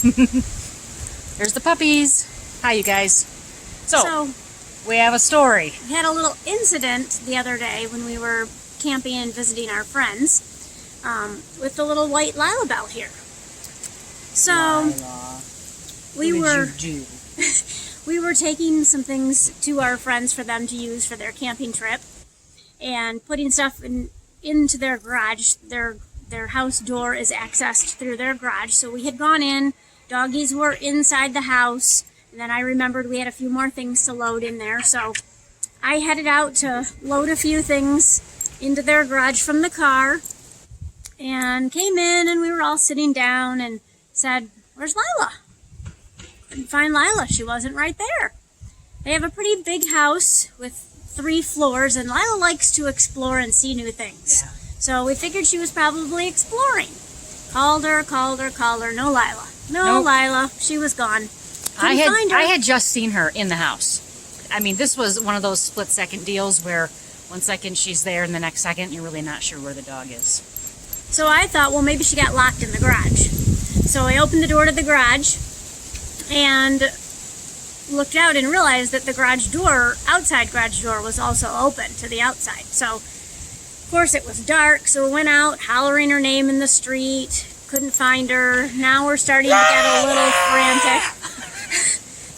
There's the puppies. Hi, you guys. So we have a story. We had a little incident the other day when we were camping and visiting our friends with the little white Lyla bell here. So Lyla, we were what did you do? we were taking some things to our friends for them to use for their camping trip and putting stuff into their garage. Their house door is accessed through their garage. So we had gone in, doggies were inside the house, and then I remembered we had a few more things to load in there. So I headed out to load a few things into their garage from the car and came in, and we were all sitting down and said, "Where's Lyla?" Couldn't find Lyla. She wasn't right there. They have a pretty big house with 3 floors, and Lyla likes to explore and see new things. Yeah. So we figured she was probably exploring. Called her. No Lyla. No Lyla. She was gone. Couldn't find her. I had just seen her in the house. I mean, this was one of those split-second deals where 1 second she's there and the next second you're really not sure where the dog is. So I thought, well, maybe she got locked in the garage. So I opened the door to the garage and looked out and realized that the outside garage door was also open to the outside. So, of course, it was dark, so we went out hollering her name in the street. Couldn't find her. Now we're starting to get a little frantic.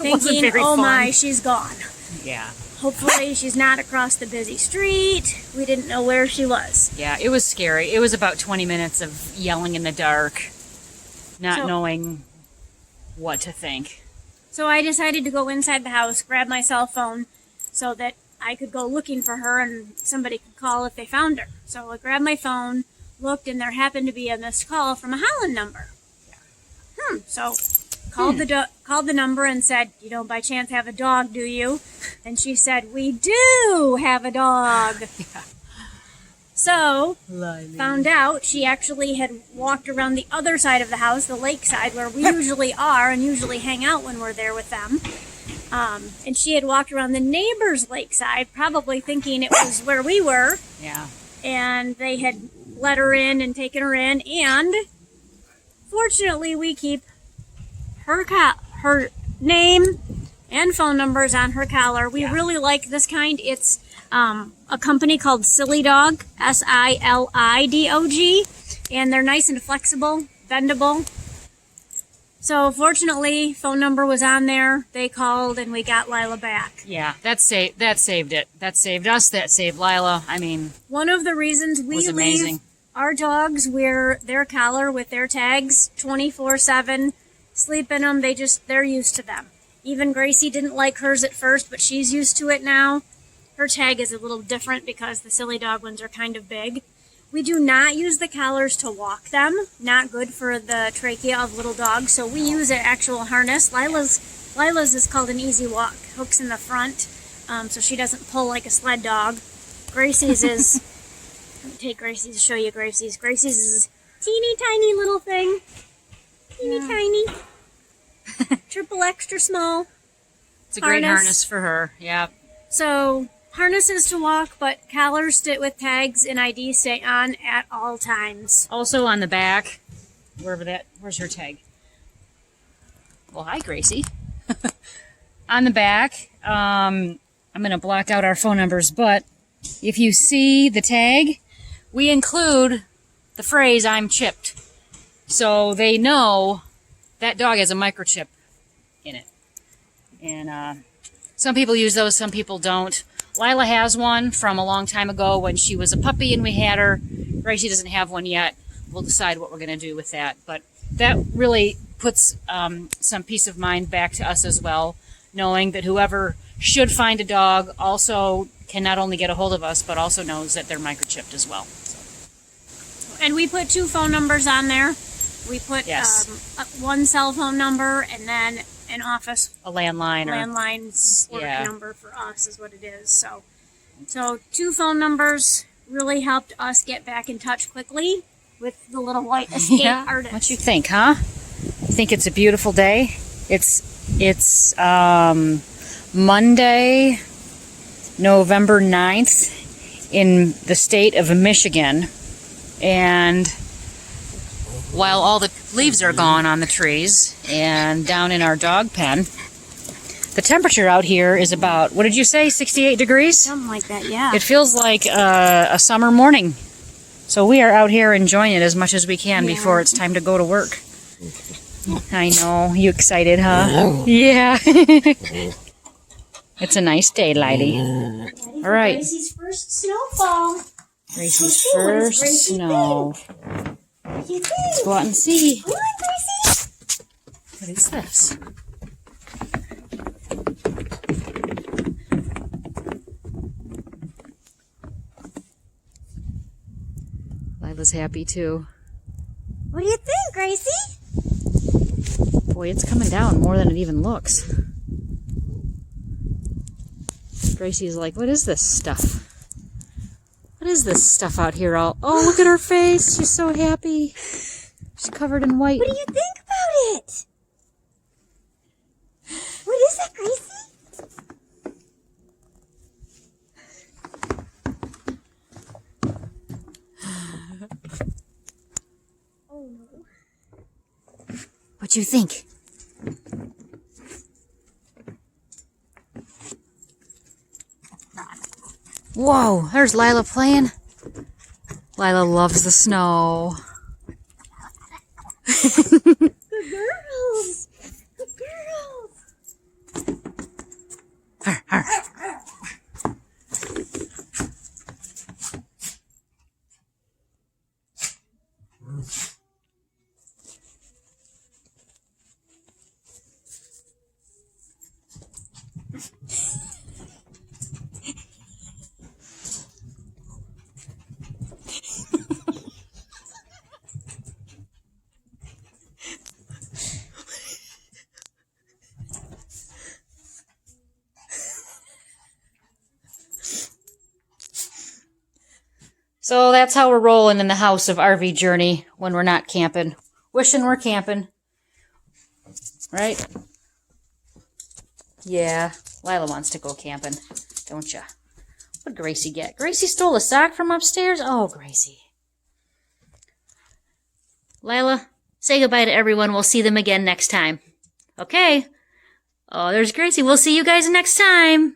Thinking, oh my, she's gone. Yeah. Hopefully she's not across the busy street. We didn't know where she was. Yeah, it was scary. It was about 20 minutes of yelling in the dark, not knowing what to think. So I decided to go inside the house, grab my cell phone so that I could go looking for her and somebody could call if they found her. So I grabbed my phone, looked, and there happened to be a missed call from a Holland number. Yeah. So called the number and said, "You don't by chance have a dog, do you?" And she said, "We do have a dog." Yeah. So, found out she actually had walked around the other side of the house, the lake side, where we usually are and usually hang out when we're there with them. And she had walked around the neighbor's lake side, probably thinking it was where we were. Yeah. And they had let her in and taken her in. And fortunately, we keep her name and phone numbers on her collar. We really like this kind. It's a company called Silly Dog, SILIDOG, and they're nice and flexible, bendable. So fortunately, phone number was on there. They called and we got Lyla back. Yeah, that saved it. That saved us. That saved Lyla. I mean, one of the reasons we leave our dogs wear their collar with their tags 24/7, sleep in them. They're used to them. Even Gracie didn't like hers at first, but she's used to it now. Her tag is a little different because the Silly Dog ones are kind of big. We do not use the collars to walk them. Not good for the trachea of little dogs, so we use an actual harness. Lyla's is called an easy walk. Hooks in the front, so she doesn't pull like a sled dog. Gracie's is... Let me take Gracie's to show you Gracie's. Gracie's is teeny tiny little thing. Teeny tiny. Triple extra small. It's a great harness for her. Yeah. So harnesses to walk, but collars with tags and ID stay on at all times. Also on the back, where's her tag? Well, hi, Gracie. On the back, I'm going to block out our phone numbers, but if you see the tag, we include the phrase, "I'm chipped." So they know that dog has a microchip in it. And some people use those, some people don't. Lyla has one from a long time ago when she was a puppy and we had her. Gracie doesn't have one yet. We'll decide what we're going to do with that. But that really puts some peace of mind back to us as well, knowing that whoever should find a dog also can not only get a hold of us, but also knows that they're microchipped as well. So. And we put 2 phone numbers on there. We put one cell phone number and then an office. A landline. Landline's work number for us is what it is. So 2 phone numbers really helped us get back in touch quickly with the little white escape artist. What you think, huh? You think it's a beautiful day? It's Monday, November 9th in the state of Michigan. And while all the leaves are gone on the trees. And down in our dog pen, the temperature out here is about, what did you say, 68 degrees? Something like that, yeah. It feels like a summer morning. So we are out here enjoying it as much as we can before it's time to go to work. I know. You excited, huh? Yeah. It's a nice day, Lyla. All right. Gracie's first snowfall. Gracie's first snow. Let's go out and see. Come on, Gracie. What is this? Lila's happy too. What do you think, Gracie? Boy, it's coming down more than it even looks. Gracie's like, what is this stuff? What is this stuff out here all... Oh, look at her face. She's so happy. She's covered in white. What do you think about it? What is it, Gracie? Oh, no. What you think? Whoa, there's Lyla playing. Lyla loves the snow. Good girls. Good girls. Arr, arr. So that's how we're rolling in the house of RV Journey when we're not camping. Wishing we're camping. Right? Yeah, Lyla wants to go camping, don't ya? What'd Gracie get? Gracie stole a sock from upstairs? Oh, Gracie. Lyla, say goodbye to everyone. We'll see them again next time. Okay. Oh, there's Gracie. We'll see you guys next time.